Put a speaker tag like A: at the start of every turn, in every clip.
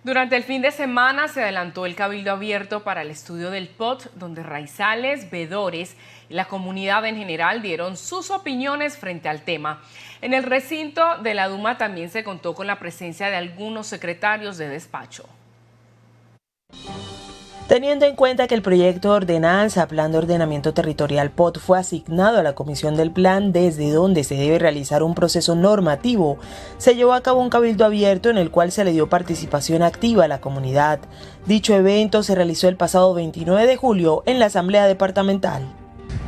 A: Durante el fin de semana se adelantó el cabildo abierto para el estudio del POT, donde raizales, veedores y la comunidad en general dieron sus opiniones frente al tema. En el recinto de la Duma también se contó con la presencia de algunos secretarios de despacho.
B: Teniendo en cuenta que el proyecto de ordenanza Plan de Ordenamiento Territorial POT fue asignado a la Comisión del Plan, desde donde se debe realizar un proceso normativo, se llevó a cabo un cabildo abierto en el cual se le dio participación activa a la comunidad. Dicho evento se realizó el pasado 29 de julio en la Asamblea Departamental.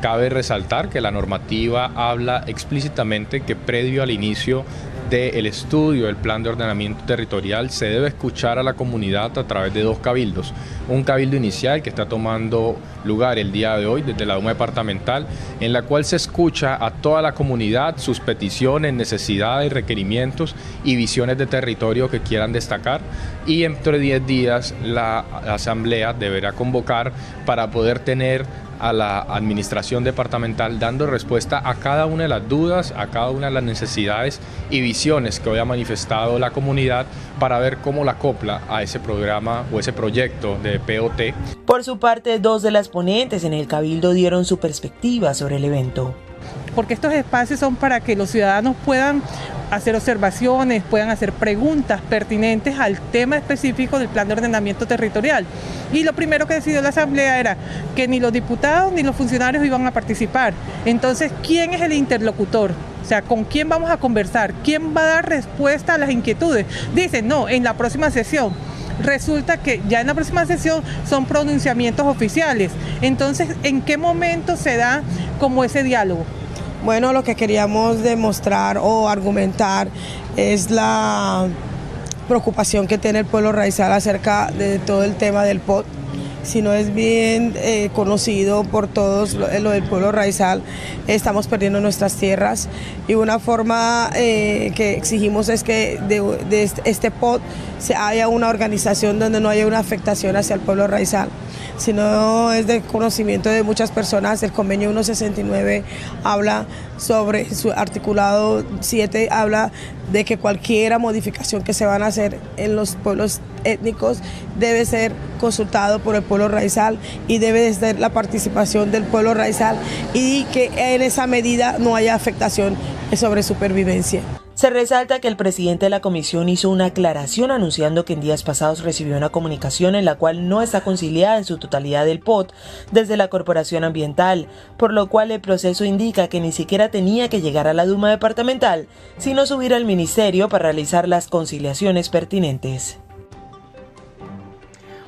C: Cabe resaltar que la normativa habla explícitamente que previo al inicio del estudio del plan de ordenamiento territorial se debe escuchar a la comunidad a través de dos cabildos. Un cabildo inicial que está tomando lugar el día de hoy desde la Duma departamental, en la cual se escucha a toda la comunidad sus peticiones, necesidades, requerimientos y visiones de territorio que quieran destacar, y dentro de 10 días la asamblea deberá convocar para poder tener a la administración departamental dando respuesta a cada una de las dudas, a cada una de las necesidades y visiones que hoy ha manifestado la comunidad para ver cómo la acopla a ese programa o ese proyecto de POT.
B: Por su parte, dos de las ponentes en el cabildo dieron su perspectiva sobre el evento.
D: Porque estos espacios son para que los ciudadanos puedan hacer observaciones, puedan hacer preguntas pertinentes al tema específico del plan de ordenamiento territorial. Y lo primero que decidió la Asamblea era que ni los diputados ni los funcionarios iban a participar. Entonces, ¿quién es el interlocutor? O sea, ¿con quién vamos a conversar? ¿Quién va a dar respuesta a las inquietudes? Dicen, no, en la próxima sesión. Resulta que ya en la próxima sesión son pronunciamientos oficiales. Entonces, ¿en qué momento se da como ese diálogo?
E: Bueno, lo que queríamos demostrar o argumentar es la preocupación que tiene el pueblo raizal acerca de todo el tema del POT. Si no es bien conocido por todos lo del pueblo raizal, estamos perdiendo nuestras tierras, y una forma que exigimos es que de este POT se haya una organización donde no haya una afectación hacia el pueblo raizal. Si no es de conocimiento de muchas personas, el convenio 169 habla sobre su articulado 7, habla de que cualquier modificación que se van a hacer en los pueblos étnicos debe ser consultado por el pueblo raizal y debe de ser la participación del pueblo raizal, y que en esa medida no haya afectación sobre supervivencia.
B: Se resalta que el presidente de la comisión hizo una aclaración anunciando que en días pasados recibió una comunicación en la cual no está conciliada en su totalidad el POT desde la Corporación Ambiental, por lo cual el proceso indica que ni siquiera tenía que llegar a la Duma departamental, sino subir al ministerio para realizar las conciliaciones pertinentes.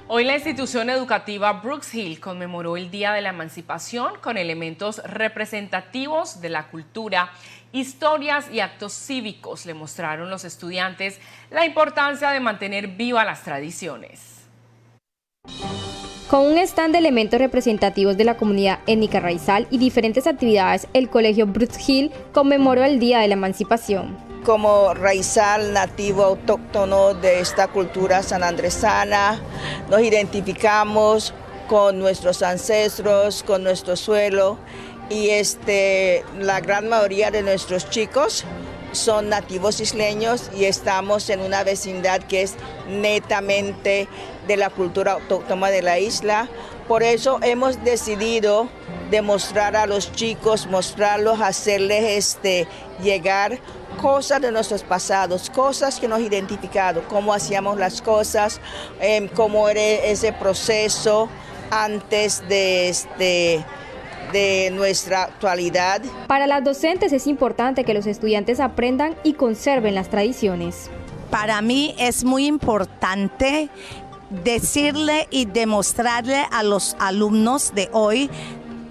A: Hoy la institución educativa Brooks Hill conmemoró el Día de la Emancipación con elementos representativos de la cultura, historias y actos cívicos. Le mostraron los estudiantes la importancia de mantener vivas las tradiciones.
F: Con un stand de elementos representativos de la comunidad étnica raizal y diferentes actividades, el colegio Brooks Hill conmemoró el Día de la Emancipación.
G: Como raizal nativo autóctono de esta cultura sanandresana, nos identificamos con nuestros ancestros, con nuestro suelo, y la gran mayoría de nuestros chicos son nativos isleños y estamos en una vecindad que es netamente de la cultura autóctona de la isla. Por eso hemos decidido demostrar a los chicos, mostrarlos, hacerles llegar cosas de nuestros pasados, cosas que nos han identificado, cómo hacíamos las cosas, cómo era ese proceso antes de nuestra actualidad.
F: Para las docentes es importante que los estudiantes aprendan y conserven las tradiciones.
H: Para mí es muy importante decirle y demostrarle a los alumnos de hoy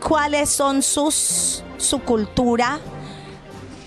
H: cuáles son su cultura,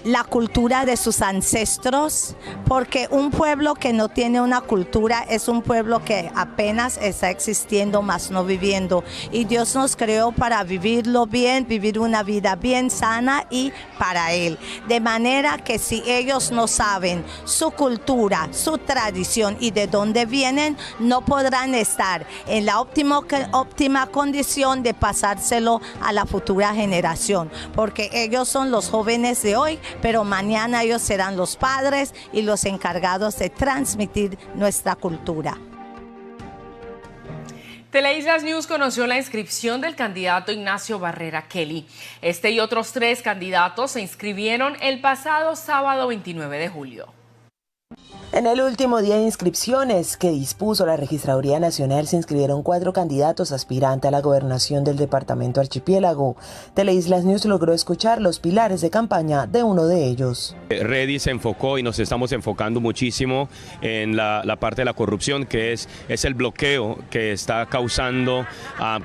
H: la cultura de sus ancestros, porque un pueblo que no tiene una cultura es un pueblo que apenas está existiendo, más no viviendo. Y Dios nos creó para vivirlo bien, vivir una vida bien sana y para Él. De manera que si ellos no saben su cultura, su tradición y de dónde vienen, no podrán estar en la óptima condición de pasárselo a la futura generación, porque ellos son los jóvenes de hoy, pero mañana ellos serán los padres y los encargados de transmitir nuestra cultura.
A: Teleislas News conoció la inscripción del candidato Ignacio Barrera Kelly. Este y otros 3 candidatos se inscribieron el pasado sábado 29 de julio.
B: En el último día de inscripciones que dispuso la Registraduría Nacional se inscribieron 4 candidatos aspirantes a la gobernación del departamento Archipiélago. Teleislas News logró escuchar los pilares de campaña de uno de ellos.
I: Reddy se enfocó y nos estamos enfocando muchísimo en la parte de la corrupción, que es el bloqueo que está causando,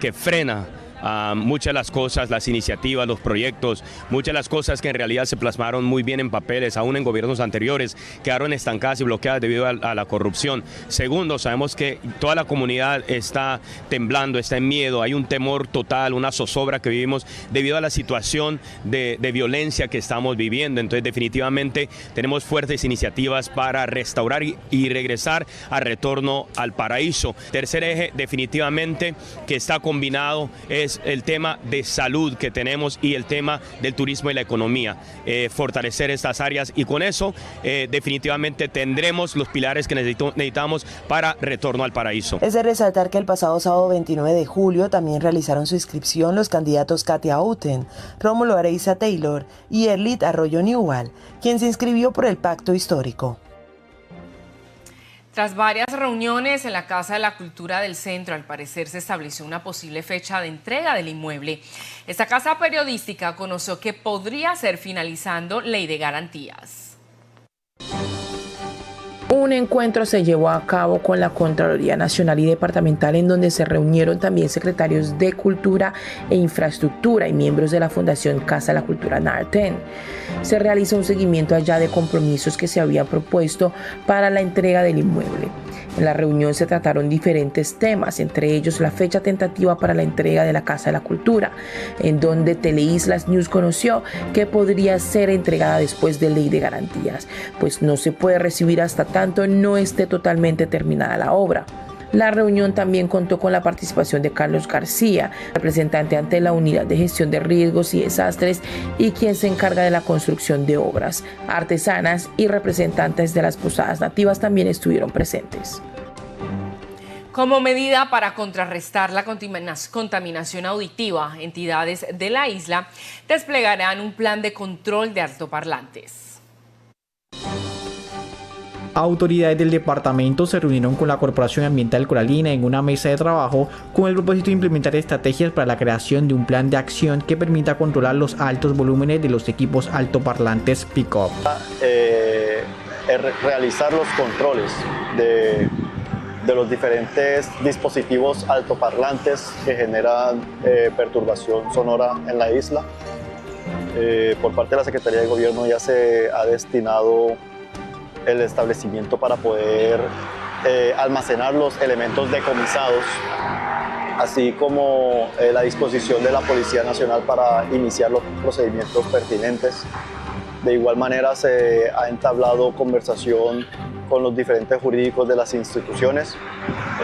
I: que frena muchas de las cosas, las iniciativas, los proyectos, muchas de las cosas que en realidad se plasmaron muy bien en papeles, aún en gobiernos anteriores, quedaron estancadas y bloqueadas debido a la corrupción. Segundo, sabemos que toda la comunidad está temblando, está en miedo, hay un temor total, una zozobra que vivimos debido a la situación de violencia que estamos viviendo. Entonces, definitivamente tenemos fuertes iniciativas para restaurar y regresar al retorno al paraíso. Tercer eje, definitivamente, que está combinado es el tema de salud que tenemos y el tema del turismo y la economía, fortalecer estas áreas, y con eso definitivamente tendremos los pilares que necesitamos para retorno al paraíso.
B: Es de resaltar que el pasado sábado 29 de julio también realizaron su inscripción los candidatos Katia Uten, Rómulo Areiza Taylor y Erlit Arroyo Newell, quien se inscribió por el Pacto Histórico.
A: Tras varias reuniones en la Casa de la Cultura del Centro, al parecer se estableció una posible fecha de entrega del inmueble. Esta casa periodística conoció que podría ser finalizando Ley de Garantías.
J: Un encuentro se llevó a cabo con la Contraloría Nacional y Departamental, en donde se reunieron también secretarios de Cultura e Infraestructura y miembros de la Fundación Casa de la Cultura Narten. Se realizó un seguimiento allá de compromisos que se habían propuesto para la entrega del inmueble. En la reunión se trataron diferentes temas, entre ellos la fecha tentativa para la entrega de la Casa de la Cultura, en donde Teleislas News conoció que podría ser entregada después de Ley de Garantías, pues no se puede recibir hasta tanto no esté totalmente terminada la obra. La reunión también contó con la participación de Carlos García, representante ante la Unidad de Gestión de Riesgos y Desastres y quien se encarga de la construcción de obras. Artesanas y representantes de las posadas nativas también estuvieron presentes.
A: Como medida para contrarrestar la contaminación auditiva, entidades de la isla desplegarán un plan de control de altoparlantes.
K: Autoridades del departamento se reunieron con la Corporación Ambiental Coralina en una mesa de trabajo con el propósito de implementar estrategias para la creación de un plan de acción que permita controlar los altos volúmenes de los equipos altoparlantes pick-up.
L: Realizar los controles de los diferentes dispositivos altoparlantes que generan perturbación sonora en la isla. Por parte de la Secretaría de Gobierno ya se ha destinado el establecimiento para poder almacenar los elementos decomisados, así como la disposición de la Policía Nacional para iniciar los procedimientos pertinentes. De igual manera se ha entablado conversación con los diferentes jurídicos de las instituciones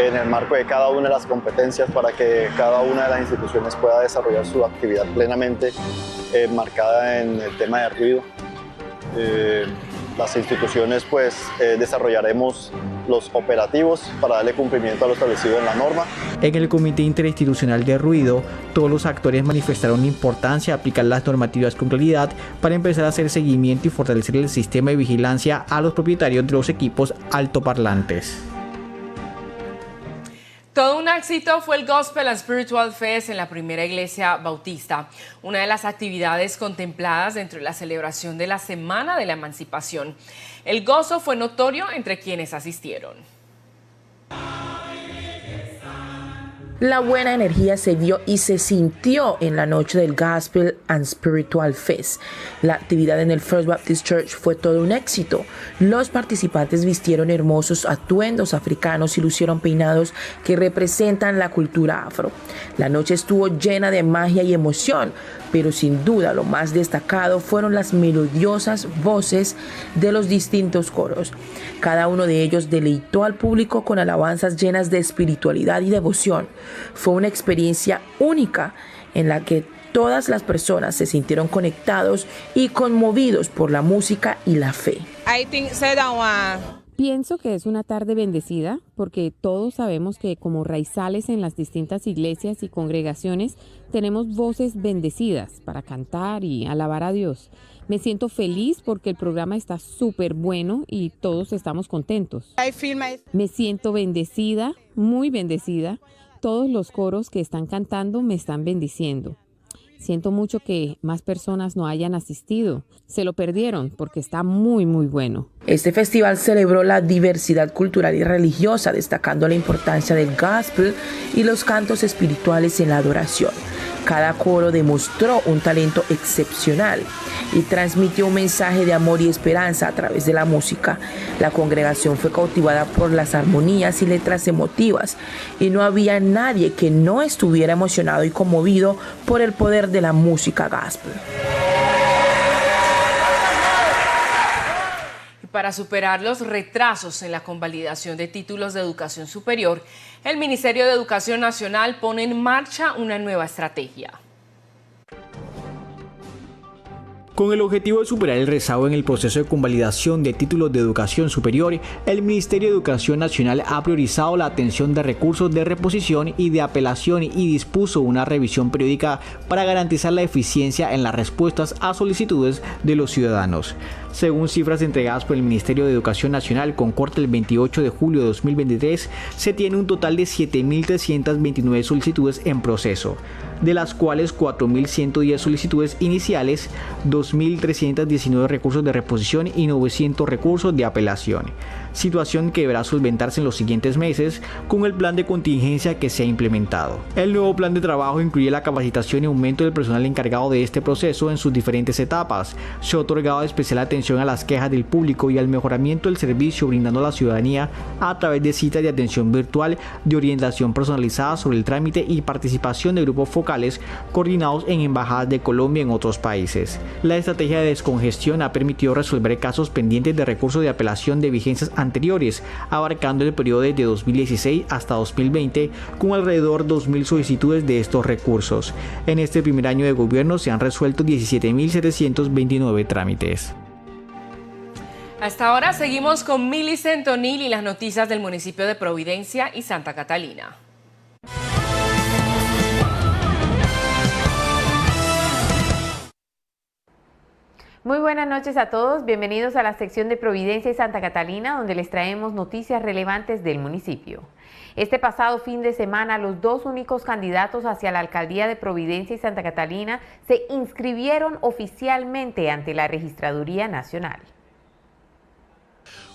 L: en el marco de cada una de las competencias para que cada una de las instituciones pueda desarrollar su actividad plenamente marcada en el tema de ruido. Las instituciones desarrollaremos los operativos para darle cumplimiento a lo establecido en la norma.
K: En el Comité Interinstitucional de Ruido, todos los actores manifestaron la importancia de aplicar las normativas con claridad para empezar a hacer seguimiento y fortalecer el sistema de vigilancia a los propietarios de los equipos altoparlantes.
A: Todo un éxito fue el Gospel and Spiritual Fest en la primera iglesia bautista, una de las actividades contempladas dentro de la celebración de la Semana de la Emancipación. El gozo fue notorio entre quienes asistieron.
J: La buena energía se vio y se sintió en la noche del Gospel and Spiritual Fest. La actividad en el First Baptist Church fue todo un éxito. Los participantes vistieron hermosos atuendos africanos y lucieron peinados que representan la cultura afro. La noche estuvo llena de magia y emoción, pero sin duda lo más destacado fueron las melodiosas voces de los distintos coros. Cada uno de ellos deleitó al público con alabanzas llenas de espiritualidad y devoción. Fue una experiencia única en la que todas las personas se sintieron conectados y conmovidos por la música y la fe.
M: Pienso que es una tarde bendecida porque todos sabemos que como raizales en las distintas iglesias y congregaciones tenemos voces bendecidas para cantar y alabar a Dios. Me siento feliz porque el programa está súper bueno y todos estamos contentos. Me siento bendecida, muy bendecida. Todos los coros que están cantando me están bendiciendo. Siento mucho que más personas no hayan asistido. Se lo perdieron porque está muy, muy bueno.
J: Este festival celebró la diversidad cultural y religiosa, destacando la importancia del gospel y los cantos espirituales en la adoración. Cada coro demostró un talento excepcional y transmitió un mensaje de amor y esperanza a través de la música. La congregación fue cautivada por las armonías y letras emotivas y no había nadie que no estuviera emocionado y conmovido por el poder de la música gospel.
A: Para superar los retrasos en la convalidación de títulos de educación superior, el Ministerio de Educación Nacional pone en marcha una nueva estrategia.
K: Con el objetivo de superar el rezago en el proceso de convalidación de títulos de educación superior, el Ministerio de Educación Nacional ha priorizado la atención de recursos de reposición y de apelación y dispuso una revisión periódica para garantizar la eficiencia en las respuestas a solicitudes de los ciudadanos. Según cifras entregadas por el Ministerio de Educación Nacional con corte el 28 de julio de 2023, se tiene un total de 7.329 solicitudes en proceso, de las cuales 4.110 solicitudes iniciales, 2.319 recursos de reposición y 900 recursos de apelación. Situación que deberá solventarse en los siguientes meses con el plan de contingencia que se ha implementado. El nuevo plan de trabajo incluye la capacitación y aumento del personal encargado de este proceso en sus diferentes etapas. Se ha otorgado especial atención a las quejas del público y al mejoramiento del servicio brindando a la ciudadanía a través de citas de atención virtual, de orientación personalizada sobre el trámite y participación de grupos focales coordinados en embajadas de Colombia en otros países. La estrategia de descongestión ha permitido resolver casos pendientes de recursos de apelación de vigencias anteriores, abarcando el periodo desde 2016 hasta 2020, con alrededor de 2.000 solicitudes de estos recursos. En este primer año de gobierno se han resuelto 17.729 trámites.
A: Hasta ahora seguimos con Millicent O'Neill y las noticias del municipio de Providencia y Santa Catalina.
N: Muy buenas noches a todos, bienvenidos a la sección de Providencia y Santa Catalina, donde les traemos noticias relevantes del municipio. Este pasado fin de semana, los dos únicos candidatos hacia la alcaldía de Providencia y Santa Catalina se inscribieron oficialmente ante la Registraduría Nacional.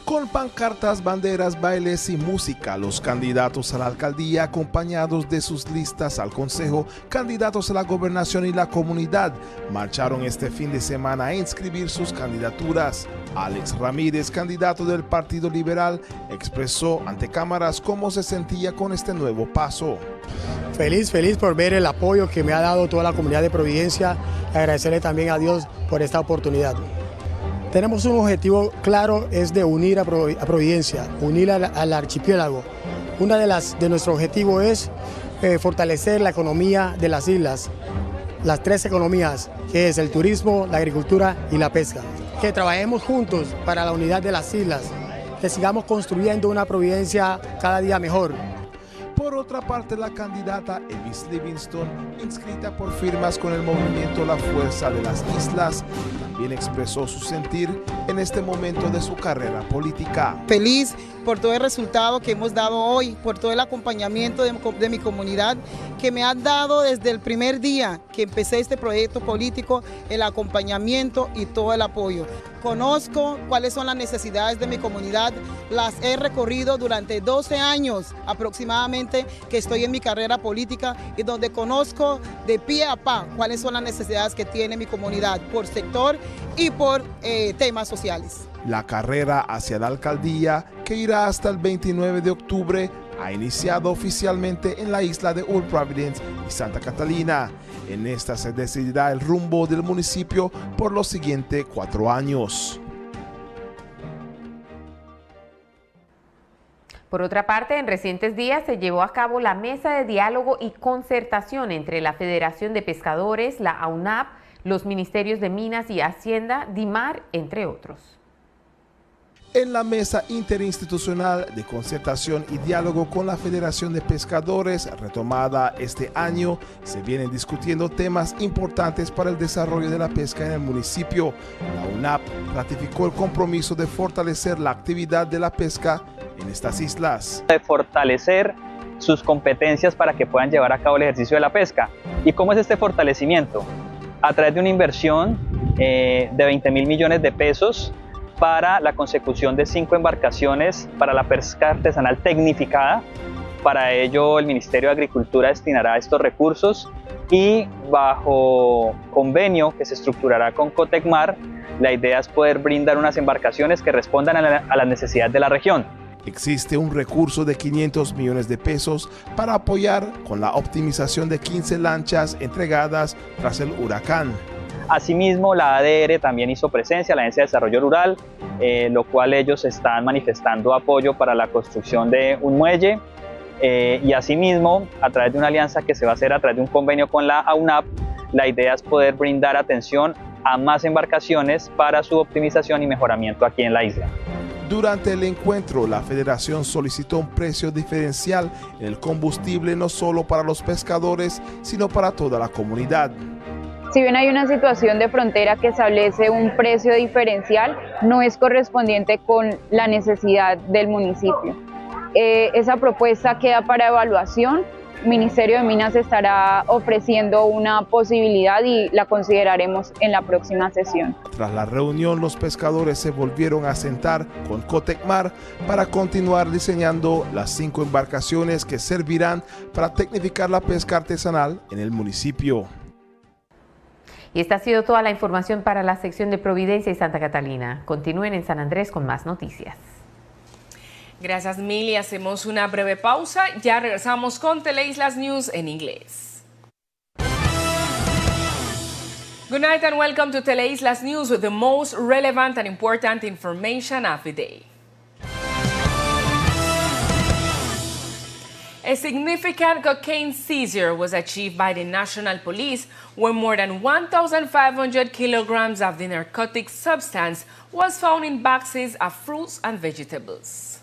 O: Con pancartas, banderas, bailes y música, los candidatos a la alcaldía, acompañados de sus listas al consejo, candidatos a la gobernación y la comunidad, marcharon este fin de semana a inscribir sus candidaturas. Alex Ramírez, candidato del Partido Liberal, expresó ante cámaras cómo se sentía con este nuevo paso.
P: Feliz por ver el apoyo que me ha dado toda la comunidad de Providencia, agradecerle también a Dios por esta oportunidad. Tenemos un objetivo claro, es de unir a Providencia, unir al archipiélago. Uno de nuestros objetivos es fortalecer la economía de las islas, las tres economías, que es el turismo, la agricultura y la pesca. Que trabajemos juntos para la unidad de las islas, que sigamos construyendo una Providencia cada día mejor.
O: Por otra parte, la candidata Evis Livingston, inscrita por firmas con el movimiento La Fuerza de las Islas, también expresó su sentir en este momento de su carrera política.
Q: Feliz por todo el resultado que hemos dado hoy, por todo el acompañamiento de mi comunidad, que me han dado desde el primer día que empecé este proyecto político, el acompañamiento y todo el apoyo. Conozco cuáles son las necesidades de mi comunidad, las he recorrido durante 12 años aproximadamente que estoy en mi carrera política y donde conozco de pie a pa cuáles son las necesidades que tiene mi comunidad por sector y por temas sociales.
O: La carrera hacia la alcaldía, que irá hasta el 29 de octubre, ha iniciado oficialmente en la isla de Old Providence y Santa Catalina. En esta se decidirá el rumbo del municipio por los siguientes 4 años.
N: Por otra parte, en recientes días se llevó a cabo la mesa de diálogo y concertación entre la Federación de Pescadores, la AUNAP, los Ministerios de Minas y Hacienda, DIMAR, entre otros.
O: En la mesa interinstitucional de concertación y diálogo con la Federación de Pescadores, retomada este año, se vienen discutiendo temas importantes para el desarrollo de la pesca en el municipio. La UNAP ratificó el compromiso de fortalecer la actividad de la pesca en estas islas.
R: De fortalecer sus competencias para que puedan llevar a cabo el ejercicio de la pesca. ¿Y cómo es este fortalecimiento? A través de una inversión de 20.000 millones de pesos para la consecución de 5 embarcaciones para la pesca artesanal tecnificada. Para ello el Ministerio de Agricultura destinará estos recursos y bajo convenio que se estructurará con Cotecmar, la idea es poder brindar unas embarcaciones que respondan a las necesidades de la región.
O: Existe un recurso de 500 millones de pesos para apoyar con la optimización de 15 lanchas entregadas tras el huracán.
R: Asimismo, la ADR también hizo presencia, la Agencia de Desarrollo Rural, lo cual ellos están manifestando apoyo para la construcción de un muelle y asimismo, a través de una alianza que se va a hacer a través de un convenio con la AUNAP, la idea es poder brindar atención a más embarcaciones para su optimización y mejoramiento aquí en la isla.
O: Durante el encuentro, la Federación solicitó un precio diferencial en el combustible no solo para los pescadores, sino para toda la comunidad.
S: Si bien hay una situación de frontera que establece un precio diferencial, no es correspondiente con la necesidad del municipio. Esa propuesta queda para evaluación. El Ministerio de Minas estará ofreciendo una posibilidad y la consideraremos en la próxima sesión.
O: Tras la reunión, los pescadores se volvieron a sentar con Cotecmar para continuar diseñando las 5 embarcaciones que servirán para tecnificar la pesca artesanal en el municipio.
N: Y esta ha sido toda la información para la sección de Providencia y Santa Catalina. Continúen en San Andrés con más noticias.
A: Gracias, Mili. Hacemos una breve pausa. Ya regresamos con Teleislas News en inglés. Good night and welcome to Teleislas News with the most relevant and important information of the day. A significant cocaine seizure was achieved by the National Police when more than 1,500 kilograms of the narcotic substance was found in boxes of fruits and vegetables.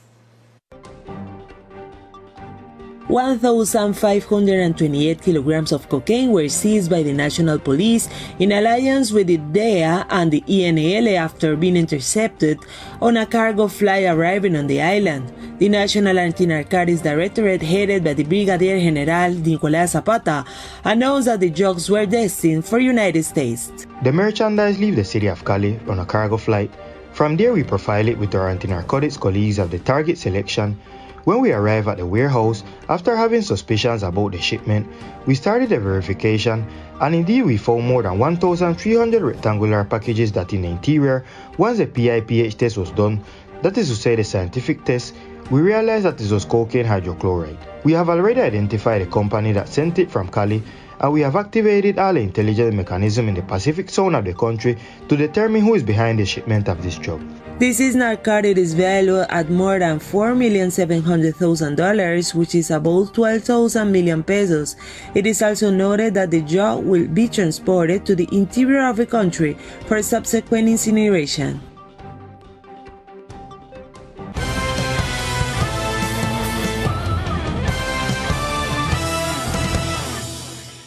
B: 1,528 kilograms of cocaine were seized by the National Police in alliance with the DEA and the INL after being intercepted on a cargo flight arriving on the island. The National Anti-Narcotics Directorate, headed by the Brigadier General Nicolás Zapata, announced that the drugs were destined for United States.
T: The merchandise leaves the city of Cali on a cargo flight. From there, we profile it with our anti-narcotics colleagues of the target selection. When we arrive at the warehouse, after having suspicions about the shipment, we started the verification, and indeed we found more than 1,300 rectangular packages that in the interior, once the PIPH test was done, that is to say the scientific test, we realized that this was cocaine hydrochloride. We have already identified the company that sent it from Cali, and we have activated all the intelligence mechanism in the Pacific zone of the country to determine who is behind the shipment of this drug.
B: This is narcotic is valued at more than $4,700,000, which is about 12,000 million pesos. It is also noted that the drug will be transported to the interior of the country for subsequent incineration.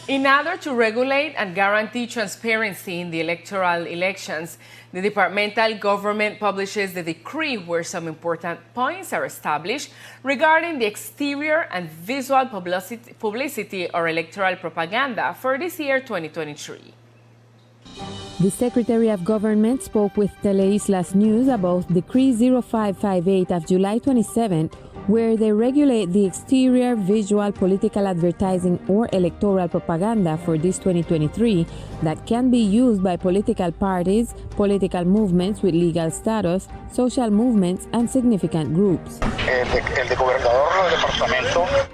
A: In order to regulate and guarantee transparency in the electoral elections, the departmental government publishes the decree where some important points are established regarding the exterior and visual publicity or electoral propaganda for this year 2023.
M: The Secretary of Government spoke with Teleislas News about Decree 0558 of July 27, where they regulate the exterior, visual, political advertising or electoral propaganda for this 2023 that can be used by political parties, political movements with legal status, social movements, and significant groups.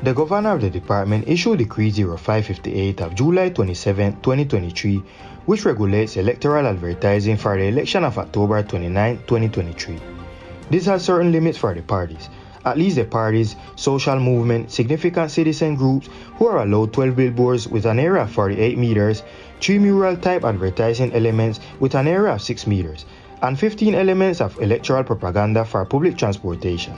T: The governor of the department issued Decree 0558 of July 27, 2023, which regulates electoral advertising for the election of October 29, 2023. This has certain limits for the parties. At least the parties, social movement, significant citizen groups who are allowed 12 billboards with an area of 48 meters, 3 mural type advertising elements with an area of 6 meters, and 15 elements of electoral propaganda for public transportation.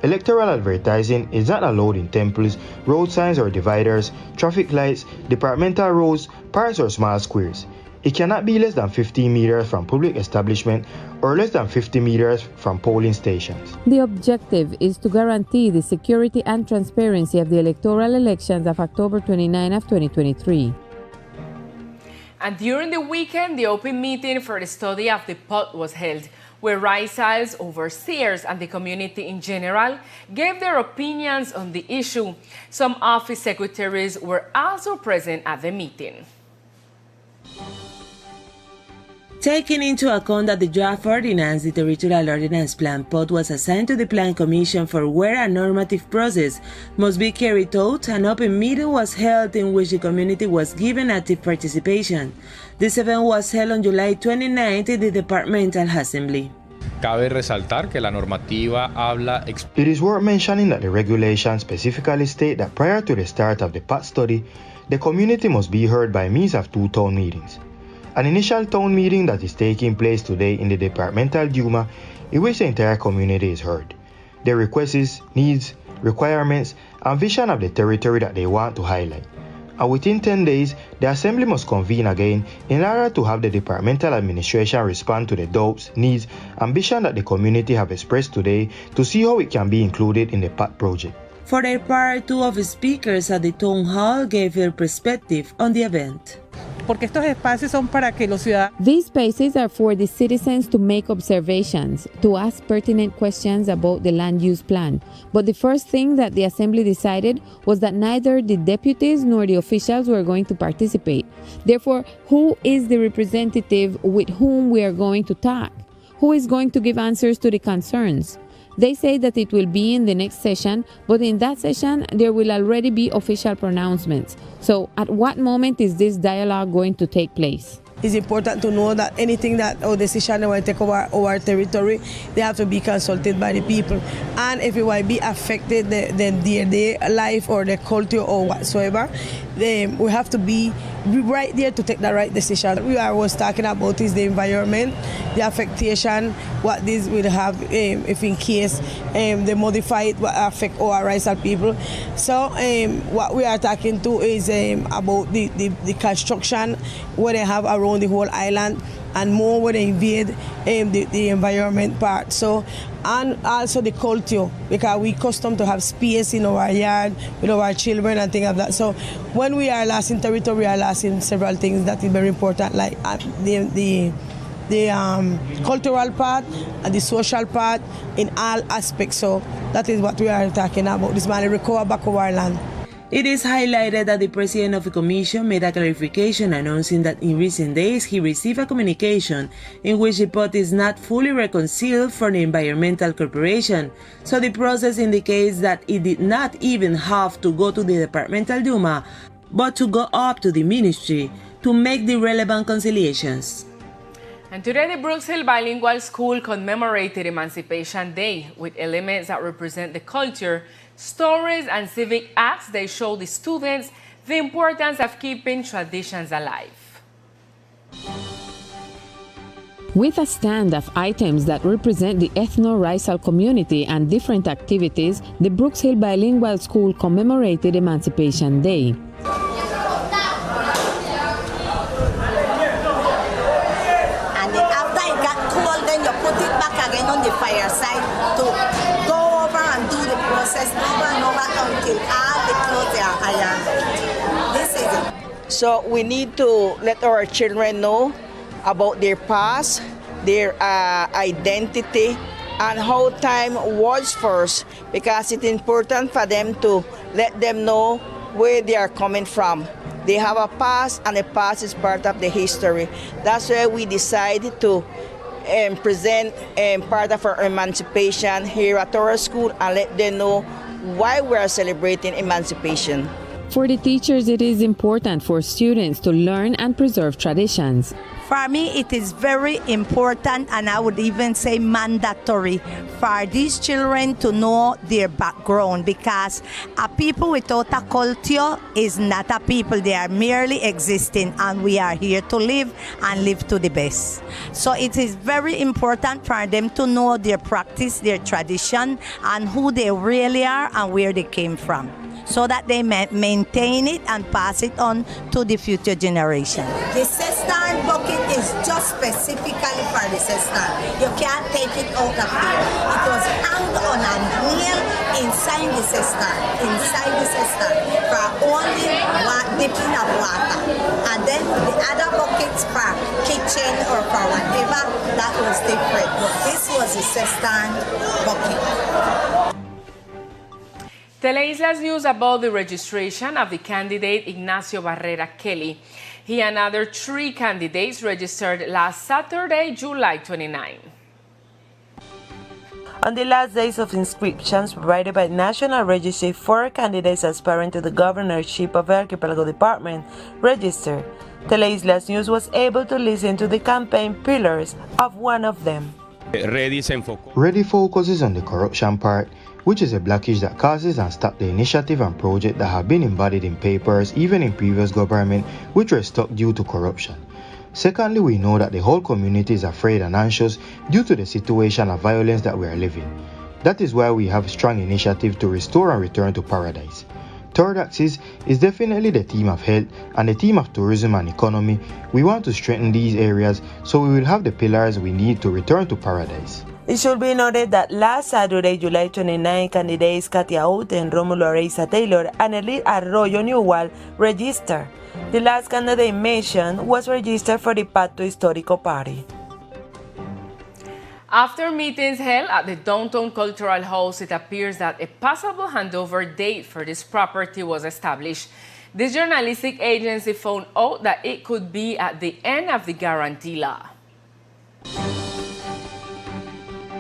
T: Electoral advertising is not allowed in temples, road signs or dividers, traffic lights, departmental roads, parks or small squares. It cannot be less than 15 meters from public establishment or less than 50 meters from polling stations.
M: The objective is to guarantee the security and transparency of the electoral elections of October 29 of 2023.
A: And during the weekend, the open meeting for the study of the pot was held, where Raizal's overseers and the community in general gave their opinions on the issue. Some office secretaries were also present at the meeting.
B: Taking into account that the draft ordinance, the Territorial Ordinance Plan POT, was assigned to the Plan Commission for where a normative process must be carried out, an open meeting was held in which the community was given active participation. This event was held on July 29th in the Departmental Assembly.
C: Cabe resaltar que la normativa habla.
T: It is worth mentioning that the regulations specifically state that prior to the start of the POT study, the community must be heard by means of 2 town meetings. An initial town meeting that is taking place today in the Departmental Duma, in which the entire community is heard. Their requests, needs, requirements, and vision of the territory that they want to highlight. And within 10 days, the Assembly must convene again in order to have the departmental administration respond to the doubts, needs, and vision that the community have expressed today to see how it can be included in the POT project.
B: For their part, 2 of the speakers at the town hall gave their perspective on the event.
D: Porque estos espacios son para que los ciudadanos.
M: These spaces are for the citizens to make observations, to ask pertinent questions about the land use plan. But the first thing that the Assembly decided was that neither the deputies nor the officials were going to participate. Therefore, who is the representative with whom we are going to talk? Who is going to give answers to the concerns? They say that it will be in the next session, but in that session, there will already be official pronouncements. So at what moment is this dialogue going to take place?
E: It's important to know that anything that or decision they want to take over our territory, they have to be consulted by the people. And if it will be affected their life or their culture or whatsoever, then we have to be right there to take the right decision. What we was talking about is the environment, the affectation, what this will have if in case they modify it, what affect our Raizal people. So what we are talking to is about the construction, what they have around the whole island, and more when they invade the environment part. So, and also the culture, because we custom to have space in our yard with our children and things like that. So when we are lost in territory, we are lost in several things that is very important, like the cultural part and the social part in all aspects. So that is what we are talking about, this man recover back of our land.
B: It is highlighted that the president of the commission made a clarification announcing that in recent days he received a communication in which the pot is not fully reconciled from the Environmental Corporation, so the process indicates that it did not even have to go to the Departmental Duma, but to go up to the ministry to make the relevant conciliations.
A: And today, the Brooks Hill Bilingual School commemorated Emancipation Day with elements that represent the culture, stories, and civic acts. They show the students the importance of keeping traditions alive.
M: With a stand of items that represent the ethno-Raizal community and different activities, the Brooks Hill Bilingual School commemorated Emancipation Day.
H: On the fireside to go over and do the process over and over until all the clothes are ironed. This is it.
G: So we need to let our children know about their past, their identity, and how time was first, because it's important for them to let them know where they are coming from. They have a past, and the past is part of the history. That's why we decided to present part of our emancipation here at our school and let them know why we are celebrating emancipation.
M: For the teachers, it is important for students to learn and preserve traditions.
H: For me, it is very important, and I would even say mandatory, for these children to know their background, because a people without a culture is not a people. They are merely existing, and we are here to live and live to the best. So it is very important for them to know their practice, their tradition, and who they really are and where they came from, so that they maintain it and pass it on to the future generation. The cistern bucket is just specifically for the cistern. You can't take it out of here. It was hung on a nail inside the cistern for only dipping of water. And then the other buckets for kitchen or for whatever, that was different. But this was the cistern bucket.
A: Teleislas news about the registration of the candidate Ignacio Barrera Kelly. He and other 3 candidates registered last Saturday, July 29.
B: On the last days of inscriptions provided by National Registry, 4 candidates aspiring to the governorship of Archipelago Department registered. Teleislas News was able to listen to the campaign pillars of one of them.
T: Ready focuses on the corruption part, which is a blockage that causes and stops the initiative and project that have been embodied in papers even in previous government which were stuck due to corruption. Secondly, we know that the whole community is afraid and anxious due to the situation of violence that we are living. That is why we have strong initiative to restore and return to paradise. Third axis is definitely the theme of health and the theme of tourism and economy. We want to strengthen these areas so we will have the pillars we need to return to paradise.
B: It should be noted that last Saturday, July 29, candidates Katia Outen, Romulo Areiza Taylor, and Elite Arroyo Newell registered. The last candidate mentioned was registered for the Pacto Histórico Party.
A: After meetings held at the Downtown Cultural House, it appears that a possible handover date for this property was established. This journalistic agency found out that it could be at the end of the guarantee law.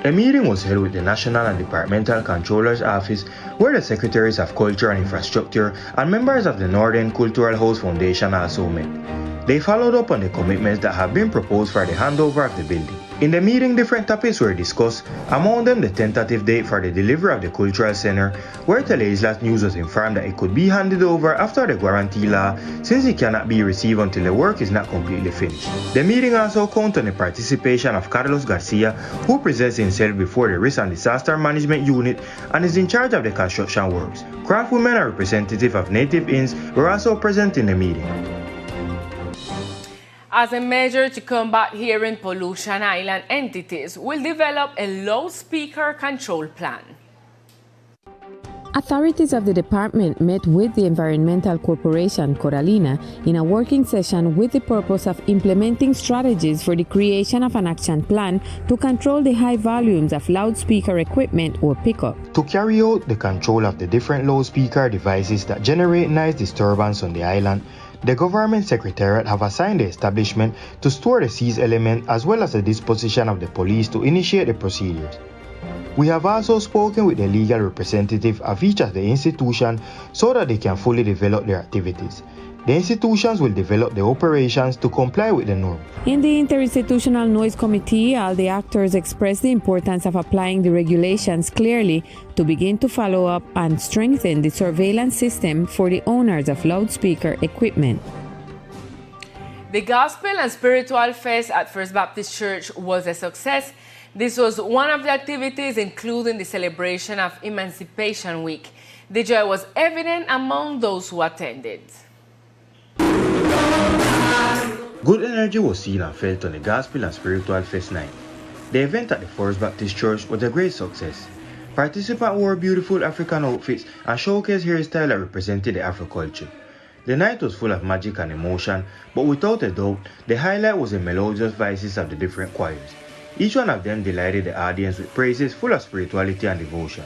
T: A meeting was held with the National and Departmental Controller's Office, where the Secretaries of Culture and Infrastructure and members of the Northern Cultural House Foundation also met. They followed up on the commitments that have been proposed for the handover of the building. In the meeting, different topics were discussed, among them the tentative date for the delivery of the Cultural Center, where Teleislas News was informed that it could be handed over after the guarantee law since it cannot be received until the work is not completely finished. The meeting also counted on the participation of Carlos Garcia, who presents himself before the Risk and Disaster Management Unit and is in charge of the construction works. Craftwomen and representatives of Native Inns were also present in the meeting.
A: As a measure to combat hearing pollution, island entities will develop a loudspeaker control plan.
M: Authorities of the department met with the Environmental Corporation, Coralina, in a working session with the purpose of implementing strategies for the creation of an action plan to control the high volumes of loudspeaker equipment or pickup.
T: To carry out the control of the different loudspeaker devices that generate noise disturbance on the island, the Government Secretariat have assigned the establishment to store the seized element as well as the disposition of the police to initiate the procedures. We have also spoken with the legal representative of each of the institutions so that they can fully develop their activities. The institutions will develop the operations to comply with the norm.
M: In the Interinstitutional Noise Committee, all the actors expressed the importance of applying the regulations clearly to begin to follow up and strengthen the surveillance system for the owners of loudspeaker equipment.
A: The Gospel and Spiritual Fest at First Baptist Church was a success. This was one of the activities, including the celebration of Emancipation Week. The joy was evident among those who attended.
T: Good energy was seen and felt on the Gospel and Spiritual Fest night. The event at the First Baptist Church was a great success. Participants wore beautiful African outfits and showcased hairstyle that represented the Afro culture. The night was full of magic and emotion, but without a doubt, the highlight was the melodious voices of the different choirs. Each one of them delighted the audience with praises full of spirituality and devotion.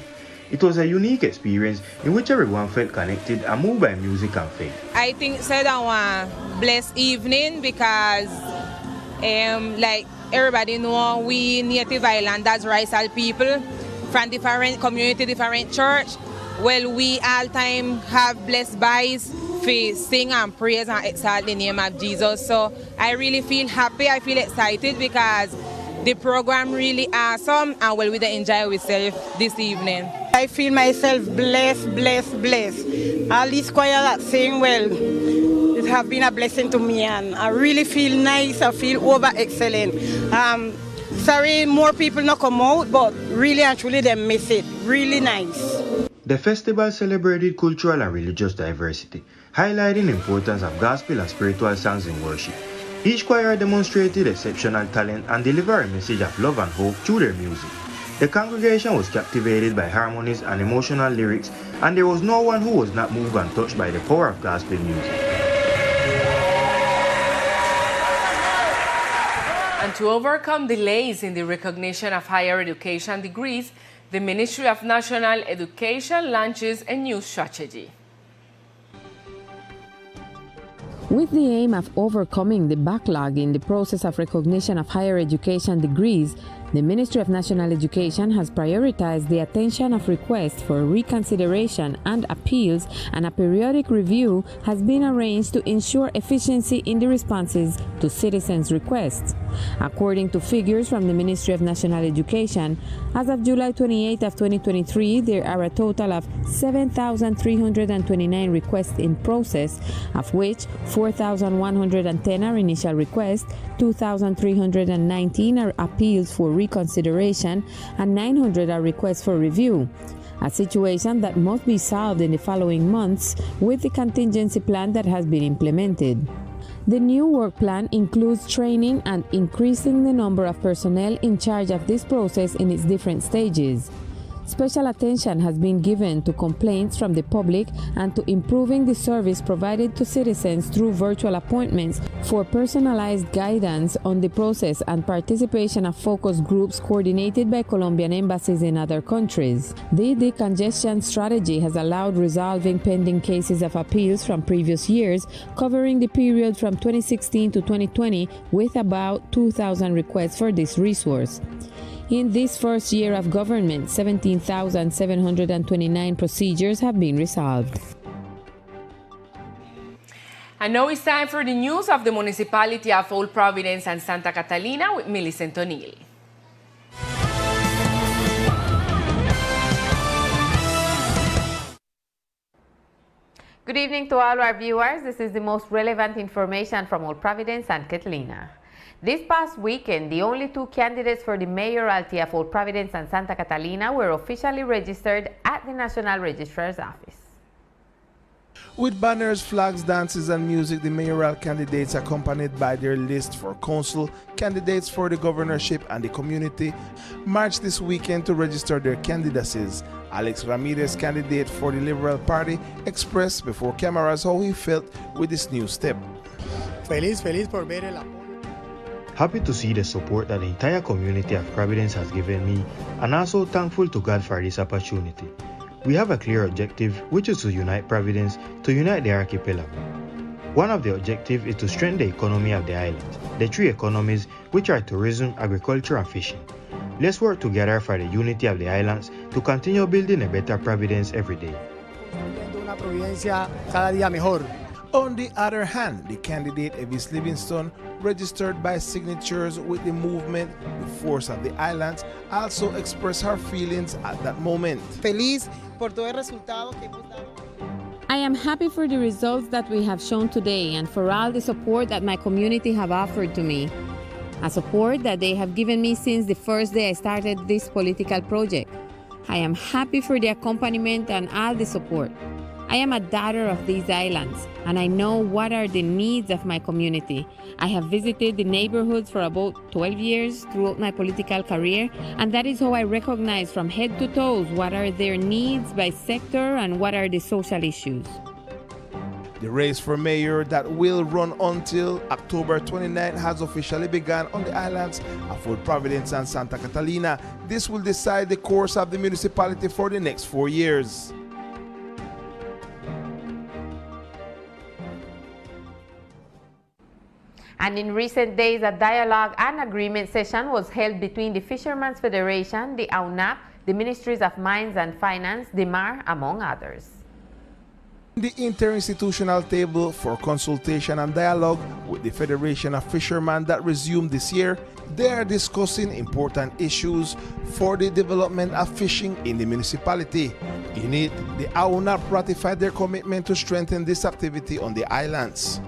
T: It was a unique experience in which everyone felt connected and moved by music and faith.
U: I think it's a blessed evening because like everybody know, we Native Islanders, Raisal people from different community, different church, well, we all time have blessed bodies to sing and praise and exalt the name of Jesus. So I really feel happy, I feel excited because the program really awesome and well, we enjoy ourselves this evening.
Q: I feel myself blessed. All this choir that sing, well, it has been a blessing to me and I really feel nice, I feel over excellent. Sorry more people not come out, but really and truly they miss it. Really nice.
T: The festival celebrated cultural and religious diversity, highlighting the importance of gospel and spiritual songs in worship. Each choir demonstrated exceptional talent and delivered a message of love and hope through their music. The congregation was captivated by harmonies and emotional lyrics, and there was no one who was not moved and touched by the power of gospel music.
A: And to overcome delays in the recognition of higher education degrees, the Ministry of National Education launches a new strategy.
M: With the aim of overcoming the backlog in the process of recognition of higher education degrees, the Ministry of National Education has prioritized the attention of requests for reconsideration and appeals, and a periodic review has been arranged to ensure efficiency in the responses to citizens' requests. According to figures from the Ministry of National Education, as of July 28 of 2023, there are a total of 7,329 requests in process, of which 4,110 are initial requests, 2,319 are appeals for reconsideration, and 900 are requests for review. A situation that must be solved in the following months with the contingency plan that has been implemented. The new work plan includes training and increasing the number of personnel in charge of this process in its different stages. Special attention has been given to complaints from the public and to improving the service provided to citizens through virtual appointments for personalized guidance on the process and participation of focus groups coordinated by Colombian embassies in other countries. The decongestion strategy has allowed resolving pending cases of appeals from previous years, covering the period from 2016 to 2020 with about 2,000 requests for this resource. In this first year of government, 17,729 procedures have been resolved.
A: And now it's time for the news of the municipality of Old Providence and Santa Catalina with Millicent O'Neill.
N: Good evening to all our viewers. This is the most relevant information from Old Providence and Catalina. This past weekend, the only two candidates for the mayoralty of Old Providence and Santa Catalina were officially registered at the National Registrar's Office.
O: With banners, flags, dances, and music, the mayoral candidates, accompanied by their list for council, candidates for the governorship, and the community, marched this weekend to register their candidacies. Alex Ramirez, candidate for the Liberal Party, expressed before cameras how he felt with this new step.
P: Feliz por ver el apoyo.
T: Happy to see the support that the entire community of Providence has given me, and also thankful to God for this opportunity. We have a clear objective, which is to unite Providence, to unite the archipelago. One of the objectives is to strengthen the economy of the island, the three economies, which are tourism, agriculture, and fishing. Let's work together for the unity of the islands to continue building a better Providence every day.
P: Una Providencia cada día mejor.
O: On the other hand, the candidate Evis Livingston, registered by signatures with the movement The Force of the Islands, also expressed her feelings at that moment.
Q: Feliz por todo el resultado que hemos dado.
M: I am happy for the results that we have shown today and for all the support that my community have offered to me. A support that they have given me since the first day I started this political project. I am happy for the accompaniment and all the support. I am a daughter of these islands, and I know what are the needs of my community. I have visited the neighborhoods for about 12 years throughout my political career, and that is how I recognize from head to toes what are their needs by sector and what are the social issues.
O: The race for mayor that will run until October 29 has officially begun on the islands of Old Providence and Santa Catalina. This will decide the course of the municipality for the next 4 years.
N: And in recent days, a dialogue and agreement session was held between the Fishermen's Federation, the AUNAP, the Ministries of Mines and Finance, DMAR, among others.
O: The interinstitutional table for consultation and dialogue with the Federation of Fishermen that resumed this year, they are discussing important issues for the development of fishing in the municipality. In it, the AUNAP ratified their commitment to strengthen this activity on the islands.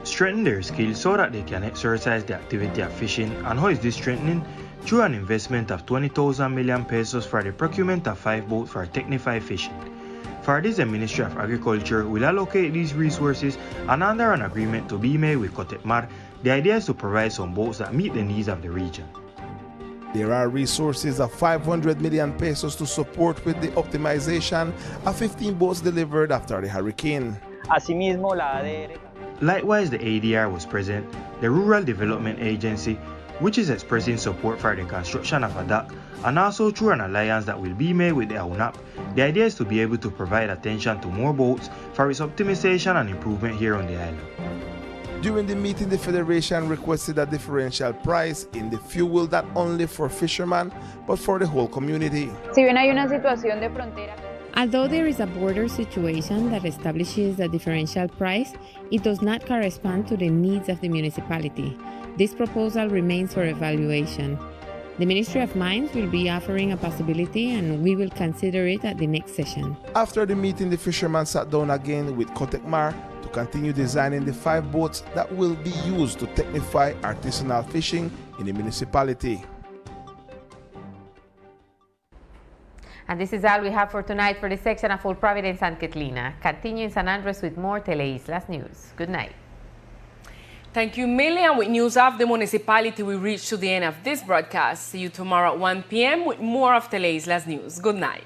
T: Strengthen their skills so that they can exercise the activity of fishing. And how is this strengthening? Through an investment of 20,000 million pesos for the procurement of 5 boats for technified fishing. For this, the Ministry of Agriculture will allocate these resources, and under an agreement to be made with Cotetmar, the idea is to provide some boats that meet the needs of the region.
O: There are resources of 500 million pesos to support with the optimization of 15 boats delivered after the hurricane.
R: Asimismo, la ADR.
T: Likewise, the ADR was present, the Rural Development Agency, which is expressing support for the construction of a dock, and also through an alliance that will be made with the AUNAP. The idea is to be able to provide attention to more boats for its optimization and improvement here on the island.
O: During the meeting, the Federation requested a differential price in the fuel not only for fishermen, but for the whole community.
S: Si bien hay una situación de frontera.
M: Although there is a border situation that establishes a differential price, it does not correspond to the needs of the municipality. This proposal remains for evaluation. The Ministry of Mines will be offering a possibility, and we will consider it at the next session.
O: After the meeting, the fishermen sat down again with Cotetmar to continue designing the 5 boats that will be used to technify artisanal fishing in the municipality.
N: And this is all we have for tonight for the section of Full Providence and Catlina. Continue in San Andres with more Teleislas news. Good night.
A: Thank you, Millie. And with news of the municipality, we reach to the end of this broadcast. See you tomorrow at 1 p.m. with more of Teleislas news. Good night.